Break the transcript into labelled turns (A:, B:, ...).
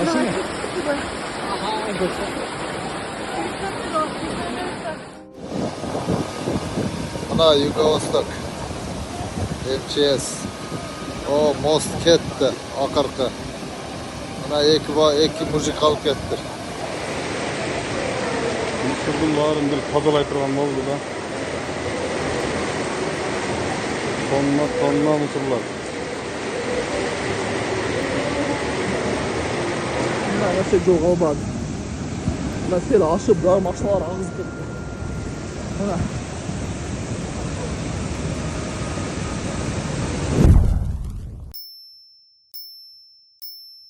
A: Başını. Ana Yugo-Vostok. MCS. O most ketdi oxirgi. Ana iki mujik olib ketdi.
B: Mısır'ın varın bir tozalay turgan oldu da. Tonna mısırlar.
C: Nasıl joğa bak. Nasıl aşıp da maşlar ağız gitti. Ana.